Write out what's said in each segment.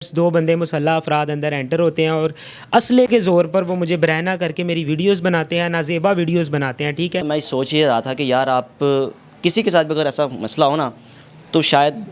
दो बंदे मुसल्लह अफराद अंदर एंटर होते हैं और असले के ज़ोर पर वो मुझे बरहना करके मेरी वीडियोस बनाते हैं, नाजेबा वीडियोस बनाते हैं। ठीक है, मैं सोच ही रहा था कि यार आप किसी के साथ भी अगर ऐसा मसला हो ना तो शायद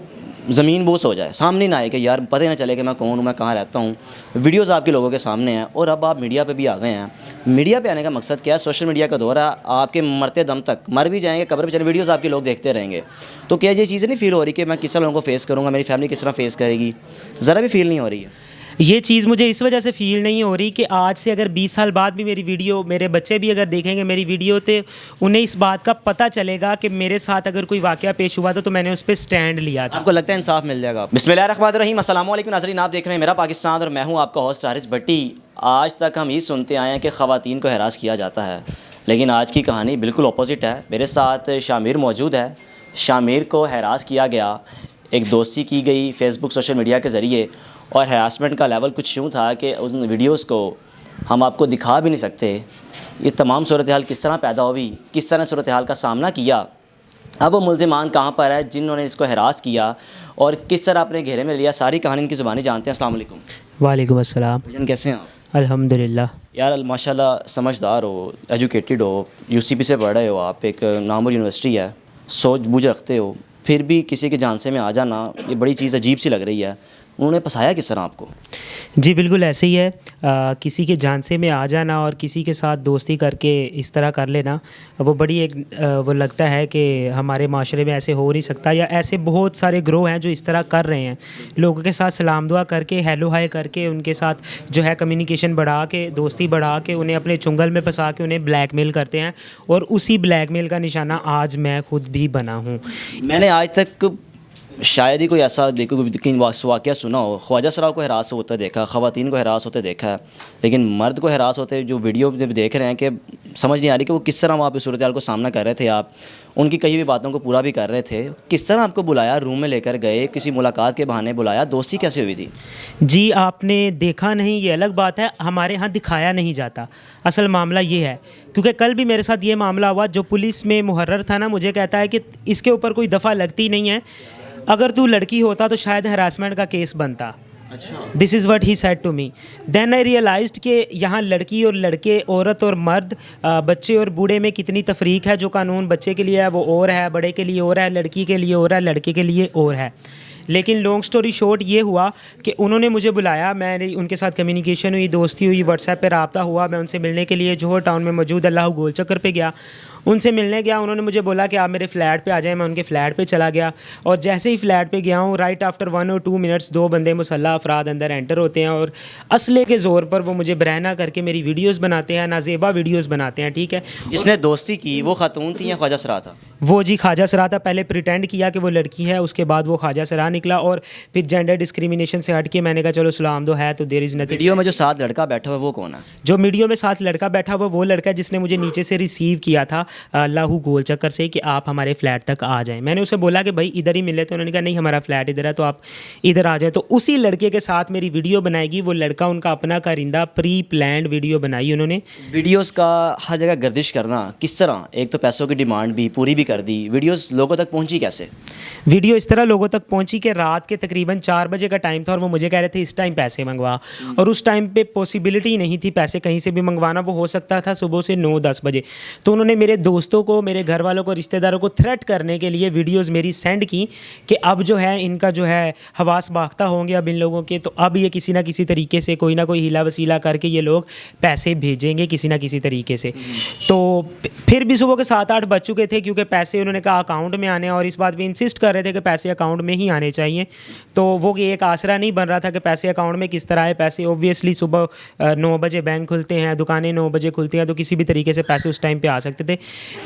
ज़मीन बोस हो जाए, सामने ना आए कि यार पता ही ना चले कि मैं कौन हूँ, मैं कहाँ रहता हूँ। वीडियोस आपके लोगों के सामने हैं और अब आप मीडिया पे भी आ गए हैं। मीडिया पे आने का मकसद क्या है? सोशल मीडिया का दौर है, आपके मरते दम तक, मर भी जाएंगे कब्र पे चले, वीडियोस आपके लोग देखते रहेंगे। तो क्या ये चीज़ें नहीं फील हो रही कि मैं किस तरह लोगों को फेस करूँगा, मेरी फैमिली किस तरह फेस करेगी? ज़रा भी फील नहीं हो रही है। ये चीज़ मुझे इस वजह से फ़ील नहीं हो रही कि आज से अगर 20 साल बाद भी मेरी वीडियो, मेरे बच्चे भी अगर देखेंगे मेरी वीडियो तो उन्हें इस बात का पता चलेगा कि मेरे साथ अगर कोई वाक़या पेश हुआ तो मैंने उस पर स्टैंड लिया था। आपको लगता है इंसाफ मिल जाएगा? बिस्मिल्लाहिर्रहमानिर्रहीम, अस्सलाम वालेकुम नाज़रीन, आप देख रहे हैं मेरा पाकिस्तान और मैं हूं आपका होस्ट हारिस भट्टी। आज तक हम ये सुनते आए हैं कि ख़वातीन को हरास किया जाता है, लेकिन आज की कहानी बिल्कुल अपोजिट है। मेरे साथ शामिर मौजूद है। शामिर को हरास किया गया, एक दोस्ती की गई फेसबुक सोशल मीडिया के ज़रिए, और हरासमेंट का लेवल कुछ यूँ था कि उन वीडियोस को हम आपको दिखा भी नहीं सकते। ये तमाम सूरत हाल किस तरह पैदा हुई, किस तरह सूरत हाल का सामना किया, अब वो मुल्ज़िमान कहाँ पर है जिन्होंने इसको हरास किया, और किस तरह अपने घेरे में लिया, सारी कहानी इनकी ज़ुबानी जानते हैं। अस्सलाम वालेकुम। वालेकुम अस्सलाम। भजन कैसे हैं आप? अल्हम्दुलिल्लाह। यार माशाल्लाह समझदार हो, एजुकेटेड हो, यूसीपी से पढ़ रहे हो आप, एक नामवर यूनिवर्सिटी है, सोच बूझ रखते हो, फिर भी किसी के झांसे में आ जाना ये बड़ी चीज़ अजीब सी लग रही है। उन्होंने फंसाया किस तरह आपको? जी बिल्कुल ऐसे ही है। किसी के झांसे में आ जाना और किसी के साथ दोस्ती करके इस तरह कर लेना, वो बड़ी एक वो लगता है कि हमारे माशरे में ऐसे हो नहीं सकता, या ऐसे बहुत सारे ग्रोह हैं जो इस तरह कर रहे हैं। लोगों के साथ सलाम दुआ करके, हेलो हाय करके, उनके साथ जो है कम्युनिकेशन बढ़ा के, दोस्ती बढ़ा के, उन्हें अपने चुंगल में फंसा के उन्हें ब्लैकमेल करते हैं, और उसी ब्लैकमेल का निशाना आज मैं खुद भी बना हूँ। मैंने आज तक शायद ही कोई ऐसा देखो वाक़या सुना हो, ख्वाजा सराव को हरास होते देखा, ख़वातीन को हरास होते देखा है, लेकिन मर्द को हरास होते जो वीडियो में देख रहे हैं कि समझ नहीं आ रही कि वो किस तरह वहाँ पे सूरत हाल को सामना कर रहे थे। आप उनकी कही हुई बातों को पूरा भी कर रहे थे। किस तरह आपको बुलाया, रूम में लेकर गए, किसी मुलाकात के बहाने बुलाया, दोस्ती कैसे हुई थी? जी आपने देखा नहीं ये अलग बात है, हमारे यहाँ दिखाया नहीं जाता। असल मामला ये है, क्योंकि कल भी मेरे साथ ये मामला हुआ। जो पुलिस में मुहर्रर था ना, मुझे कहता है कि इसके ऊपर कोई दफ़ा लगती नहीं है, अगर तू लड़की होता तो शायद हरासमेंट का केस बनता। अच्छा। This is what he said to me. Then I realized कि यहाँ लड़की और लड़के, औरत और मर्द, बच्चे और बूढ़े में कितनी तफरीक है। जो कानून बच्चे के लिए है वो और है, बड़े के लिए और है, लड़की के लिए और है, लड़के के लिए और है। लेकिन लॉन्ग स्टोरी शॉर्ट ये हुआ कि उन्होंने मुझे बुलाया, मैंने उनके साथ कम्युनिकेशन हुई, दोस्ती हुई, व्हाट्सएप पे रब्ता हुआ। मैं उनसे मिलने के लिए जोहर टाउन में मौजूद अल्लाह गोल चक्कर पे गया, उनसे मिलने गया। उन्होंने मुझे बोला कि आप मेरे फ्लैट पे आ जाएं। मैं उनके फ्लैट पे चला गया, और जैसे ही फ्लैट पे गया हूँ, राइट आफ्टर 1 और 2 मिनट्स दो बंदे मुसल्लह अफराद अंदर एंटर होते हैं और असले के ज़ोर पर वो मुझे बरहना करके मेरी वीडियोज़ बनाते हैं, नाजेबा वीडियोज़ बनाते हैं। ठीक है, जिसने दोस्ती की वो खातून थी या ख्वाजा सरा था? वो जी ख्वाजा सरा था। पहले प्रिटेंड किया कि वो लड़की है, उसके बाद वो ख्वाजा सरा निकला, और फिर जेंडर डिस्क्रिमिनेशन से हट के मैंने कहा चलो सलाम दो है तो देयर इज़ नथिंग। वीडियो में जो साथ लड़का बैठा हुआ है वो कौन है? जो वीडियो में साथ लड़का बैठा हुआ वो लड़का है जिसने मुझे नीचे से रिसीव किया था लाहू गोल चक्कर से कि आप हमारे फ्लैट तक आ जाएं। मैंने उसे बोला कि भाई इधर ही मिले, तो उन्होंने कहा नहीं हमारा फ्लैट इधर है तो आप इधर आ जाए। तो उसी लड़के के साथ मेरी वीडियो बनाएगी। वो लड़का उनका अपना कारिंदा, प्री प्लान्ड वीडियो बनाई उन्होंने। वीडियोस का हर जगह गर्दिश करना किस तरह? एक तो पैसों की डिमांड भी पूरी भी कर दी, वीडियोस लोगों तक पहुंची कैसे? वीडियो इस तरह लोगों तक पहुंची कि रात के तकरीबन 4 बजे का टाइम था, और वो मुझे कह रहे थे इस टाइम पैसे मंगवा, और उस टाइम पे पॉसिबिलिटी नहीं थी पैसे कहीं से भी मंगवाना। वो हो सकता था सुबह से 9-10 बजे। तो उन्होंने मेरे दोस्तों को, मेरे घर वालों को, रिश्तेदारों को थ्रेट करने के लिए वीडियोज़ मेरी सेंड की कि अब जो है इनका जो है हवास बाख्ता होंगे अब इन लोगों के, तो अब ये किसी ना किसी तरीके से कोई ना कोई हीला वसीला करके ये लोग पैसे भेजेंगे किसी ना किसी तरीके से। तो फिर भी सुबह के 7-8 बज चुके थे, क्योंकि पैसे उन्होंने कहा अकाउंट में आने, और इस बात पे इंसिस्ट कर रहे थे कि पैसे अकाउंट में ही आने चाहिए। तो वो एक आसरा नहीं बन रहा था कि पैसे अकाउंट में किस तरह आए। पैसे ओब्वियसली सुबह 9 बजे बैंक खुलते हैं, दुकानें 9 बजे खुलती हैं, तो किसी भी तरीके से पैसे उस टाइम पे आ सकते थे।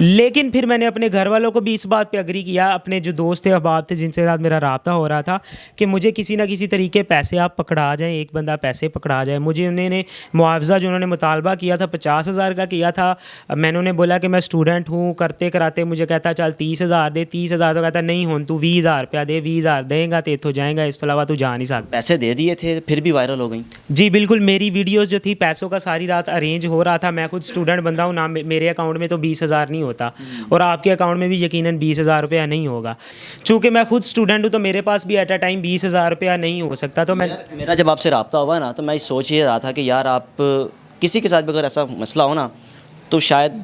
लेकिन फिर मैंने अपने घर वालों को भी इस बात पे एग्री किया, अपने जो दोस्त थे, अहबाब थे, जिनसे साथ मेरा रब्ता हो रहा था, कि मुझे किसी ना किसी तरीके पैसे आप पकड़ा जाएँ, एक बंदा पैसे पकड़ा जाए मुझे। उन्होंने मुआवजा जो उन्होंने मुतालबा किया था 50,000 का किया था। मैंने उन्हें बोला कि मैं स्टूडेंट हूँ, करते कराते मुझे कहता चल 30,000 दे। 30,000 तो कहता नहीं हो तू 20,000 रुपया दे, 20,000 दे रहेगा तो इत्थों जाएगा, इस तो अलावा तू जा नहीं सकता। पैसे दे दिए थे फिर भी वायरल हो गई। जी बिल्कुल, मेरी वीडियोस जो थी पैसों का सारी रात अरेंज हो रहा था। मैं खुद स्टूडेंट बंदा हूँ ना, मेरे अकाउंट में तो 20,000 नहीं होता और आपके अकाउंट में भी यकीनन 20,000 रुपया नहीं होगा। चूँकि मैं खुद स्टूडेंट हूँ तो मेरे पास भी एट अ टाइम 20,000 रुपया नहीं हो सकता। तो मैं मेरा जब आपसे रब्ता हुआ ना तो मैं सोच ही रहा था कि यार आप किसी के साथ भी अगर ऐसा मसला हो ना तो शायद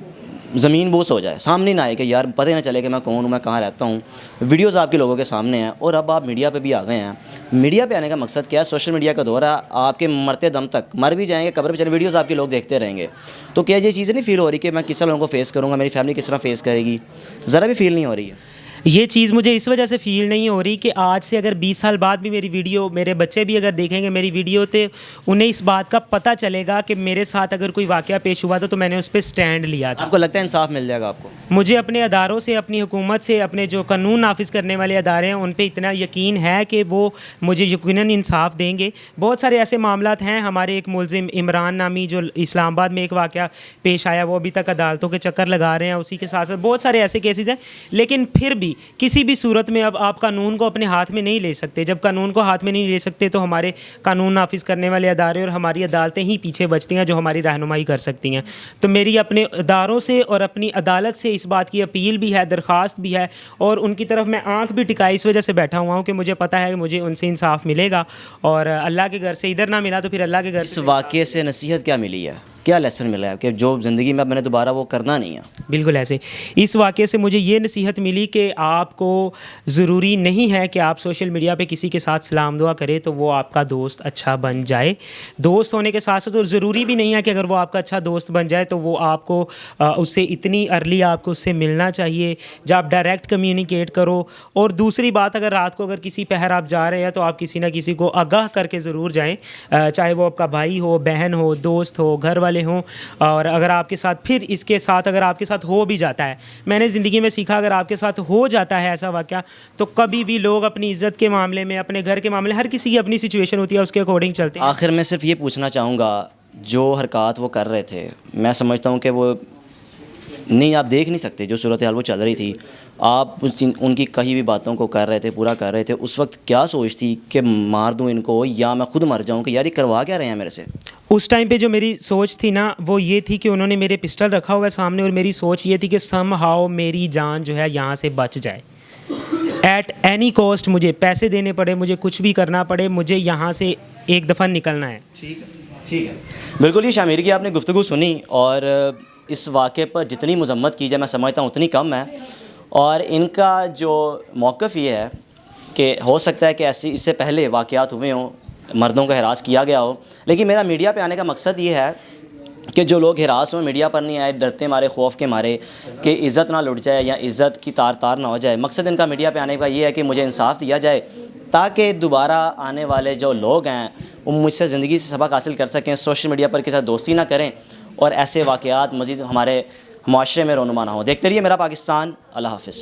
ज़मीन बोस हो जाए, सामने ना आए कि यार पता ही ना चले कि मैं कौन हूँ, मैं कहाँ रहता हूँ। वीडियोज़ आपके लोगों के सामने हैं और अब आप मीडिया पे भी आ गए हैं। मीडिया पे आने का मकसद क्या है? सोशल मीडिया का दौर है, आपके मरते दम तक, मर भी जाएंगे कब्र पे चले वीडियोज़ आपके लोग देखते रहेंगे। तो क्या ये चीज़ें नहीं फील हो रही कि मैं किस तरह लोगों को फेस करूँगा, मेरी फैमिली किस तरह फेस करेगी? ज़रा भी फील नहीं हो रही है। ये चीज़ मुझे इस वजह से फ़ील नहीं हो रही कि आज से अगर 20 साल बाद भी मेरी वीडियो, मेरे बच्चे भी अगर देखेंगे मेरी वीडियो तो उन्हें इस बात का पता चलेगा कि मेरे साथ अगर कोई वाक़या पेश हुआ तो मैंने उस पर स्टैंड लिया था। आपको लगता है इंसाफ मिल जाएगा आपको? मुझे अपने अदारों से, अपनी हुकूमत से, अपने जो कानून नाफिज करने वाले अदारे हैं उन पे इतना यकीन है कि वो मुझे यकीनन इंसाफ देंगे। बहुत सारे ऐसे मामलात हैं, हमारे एक मुलजिम इमरान नामी जो इस्लामाबाद में एक वाक़या पेश आया, वो अभी तक अदालतों के चक्कर लगा रहे हैं। उसी के साथ साथ बहुत सारे ऐसे केसेस हैं, लेकिन फिर भी किसी भी सूरत में अब आप कानून को अपने हाथ में नहीं ले सकते। जब कानून को हाथ में नहीं ले सकते तो हमारे कानून नाफिज करने वाले अदारे और हमारी अदालतें ही पीछे बचती हैं जो हमारी रहनुमाई कर सकती हैं। तो मेरी अपने अदारों से और अपनी अदालत से इस बात की अपील भी है, दरख्वास्त भी है और उनकी तरफ मैं आंख भी टिकाई इस वजह से बैठा हुआ हूँ कि मुझे पता है कि मुझे उनसे इंसाफ मिलेगा और अल्लाह के घर से इधर ना मिला तो फिर अल्लाह के घर इस से। वाक़े से नसीहत क्या मिली है, क्या लेसन मिला है कि जो ज़िंदगी में अब मैंने दोबारा वो करना नहीं है? बिल्कुल ऐसे इस वाक़े से मुझे ये नसीहत मिली कि आपको ज़रूरी नहीं है कि आप सोशल मीडिया पे किसी के साथ सलाम दुआ करें तो वो आपका दोस्त अच्छा बन जाए। दोस्त होने के साथ साथ और ज़रूरी भी नहीं है कि अगर वो आपका अच्छा दोस्त बन जाए तो वो आपको उससे इतनी अर्ली आपको उससे मिलना चाहिए। जब आप डायरेक्ट कम्युनिकेट करो। और दूसरी बात, अगर रात को अगर किसी पहर आप जा रहे हैं तो आप किसी ना किसी को आगाह करके ज़रूर जाएँ, चाहे वो आपका भाई हो, बहन हो, दोस्त हो, घर वाले हों। और अगर आपके साथ फिर इसके साथ अगर आपके साथ हो भी जाता है, मैंने ज़िंदगी में सीखा अगर आपके साथ हो जाता है ऐसा वाक़या तो कभी भी लोग अपनी इज़्ज़त के मामले में, अपने घर के मामले, हर किसी की अपनी सिचुएशन होती है, उसके अकॉर्डिंग चलते हैं। आखिर में सिर्फ ये पूछना चाहूँगा, जो हरकत वो कर रहे थे, मैं समझता हूँ कि वो नहीं, आप देख नहीं सकते जो सूरत हाल वो चल रही थी, आप उनकी कही भी बातों को कर रहे थे, पूरा कर रहे थे। उस वक्त क्या सोच थी कि मार दूं इनको या मैं खुद मर जाऊं कि यार ये करवा क्या रहे हैं मेरे से? उस टाइम पे जो मेरी सोच थी ना वो ये थी कि उन्होंने मेरे पिस्टल रखा हुआ है सामने और मेरी सोच ये थी कि सम हाउ मेरी जान जो है यहाँ से बच जाए। एट एनी कॉस्ट, मुझे पैसे देने पड़े, मुझे कुछ भी करना पड़े, मुझे यहाँ से एक दफ़ा निकलना है। ठीक है, ठीक है। बिल्कुल, ये शामिर की आपने गुफ्तगू सुनी और इस वाक़े पर जितनी मज़म्मत की जाए मैं समझता हूँ उतनी कम है। और इनका जो मौक़िफ़ ये है कि हो सकता है कि ऐसी इससे पहले वाक़यात हुए हों, मर्दों को हिरास किया गया हो, लेकिन मेरा मीडिया पे आने का मकसद ये है कि जो लोग हिरास हों मीडिया पर नहीं आए, डरते मारे, खौफ के मारे कि इज़्ज़त ना लुट जाए या इज़्ज़त की तार तार ना हो जाए। मकसद इनका मीडिया पे आने का ये है कि मुझे इंसाफ दिया जाए ताकि दोबारा आने वाले जो लोग हैं वो मुझसे ज़िंदगी से सबक हासिल कर सकें, सोशल मीडिया पर किसी दोस्ती ना करें और ऐसे वाक़यात मज़ीद हमारे माशरे में रोनुमा ना हो। देखते रहिए मेरा पाकिस्तान। अल्लाह हाफ़िज़।